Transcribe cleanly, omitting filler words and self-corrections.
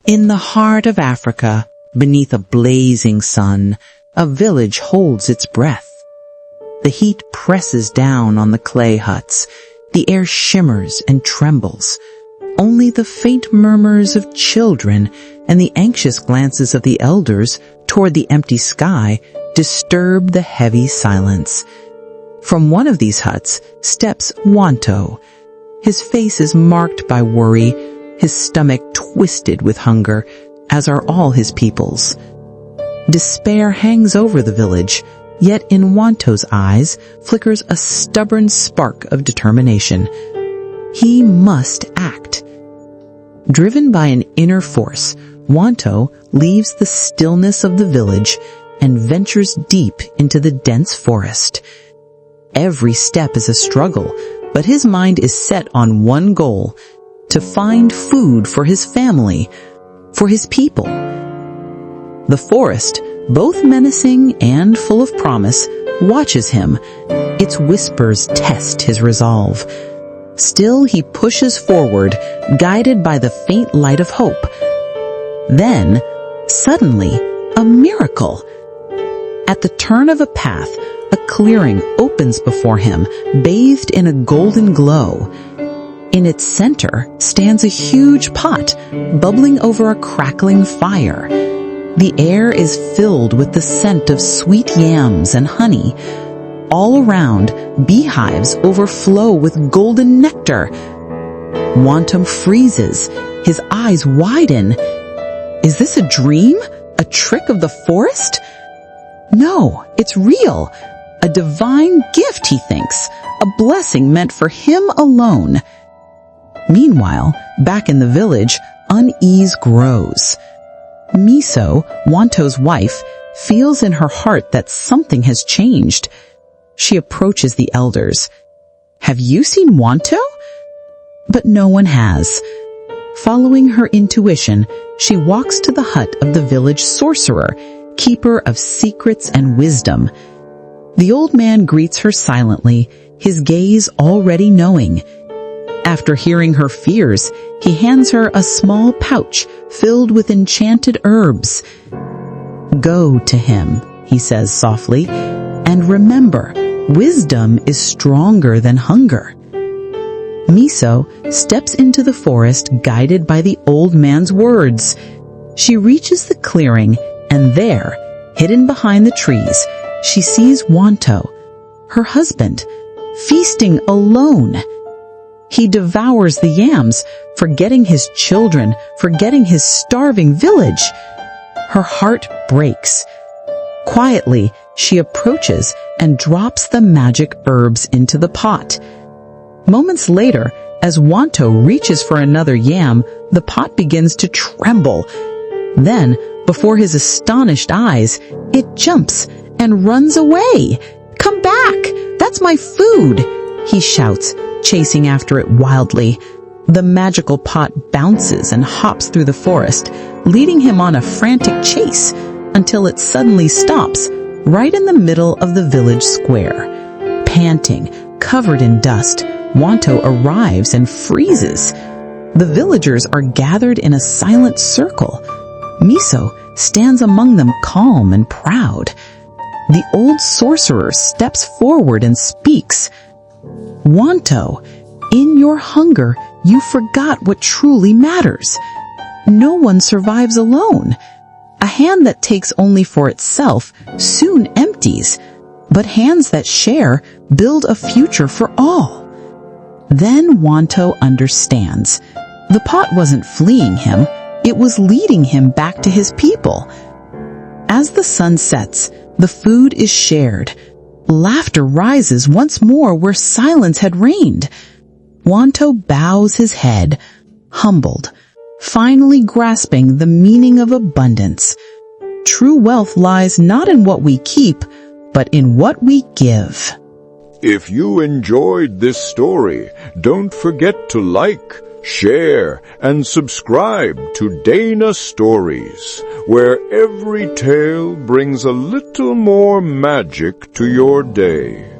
In the heart of Africa, beneath a blazing sun, a village holds its breath. The heat presses down on the clay huts. The air shimmers and trembles. Only the faint murmurs of children and the anxious glances of the elders toward the empty sky disturb the heavy silence. From one of these huts steps Wanto. His face is marked by worry, his stomach twisted with hunger, as are all his people's. Despair hangs over the village, yet in Wanto's eyes flickers a stubborn spark of determination. He must act. Driven by an inner force, Wanto leaves the stillness of the village and ventures deep into the dense forest. Every step is a struggle, but his mind is set on one goal: to find food for his family, for his people. The forest, both menacing and full of promise, watches him. Its whispers test his resolve. Still he pushes forward, guided by the faint light of hope. Then, suddenly, a miracle. At the turn of a path, a clearing opens before him, bathed in a golden glow. In its center stands a huge pot, bubbling over a crackling fire. The air is filled with the scent of sweet yams and honey. All around, beehives overflow with golden nectar. Wanto freezes. His eyes widen. Is this a dream? A trick of the forest? No, it's real. A divine gift, he thinks. A blessing meant for him alone. Meanwhile, back in the village, unease grows. Misso, Wanto's wife, feels in her heart that something has changed. She approaches the elders. Have you seen Wanto? But no one has. Following her intuition, she walks to the hut of the village sorcerer, keeper of secrets and wisdom. The old man greets her silently, his gaze already knowing. After hearing her fears, he hands her a small pouch filled with enchanted herbs. Go to him, he says softly, and remember, wisdom is stronger than hunger. Misso steps into the forest guided by the old man's words. She reaches the clearing, and there, hidden behind the trees, she sees Wanto, her husband, feasting alone. He devours the yams, forgetting his children, forgetting his starving village. Her heart breaks. Quietly, she approaches and drops the magic herbs into the pot. Moments later, as Wanto reaches for another yam, the pot begins to tremble. Then, before his astonished eyes, it jumps and runs away. Come back! That's my food! He shouts, chasing after it wildly. The magical pot bounces and hops through the forest, leading him on a frantic chase until it suddenly stops right in the middle of the village square. Panting, covered in dust, Wanto arrives and freezes. The villagers are gathered in a silent circle. Misso stands among them calm and proud. The old sorcerer steps forward and speaks. Wanto, in your hunger, you forgot what truly matters. No one survives alone. A hand that takes only for itself soon empties, but hands that share build a future for all. Then Wanto understands. The pot wasn't fleeing him, it was leading him back to his people. As the sun sets, the food is shared. Laughter rises once more where silence had reigned. Wanto bows his head, humbled, finally grasping the meaning of abundance. True wealth lies not in what we keep, but in what we give. If you enjoyed this story, don't forget to like, share, and subscribe to Dana Stories, where every tale brings a little more magic to your day.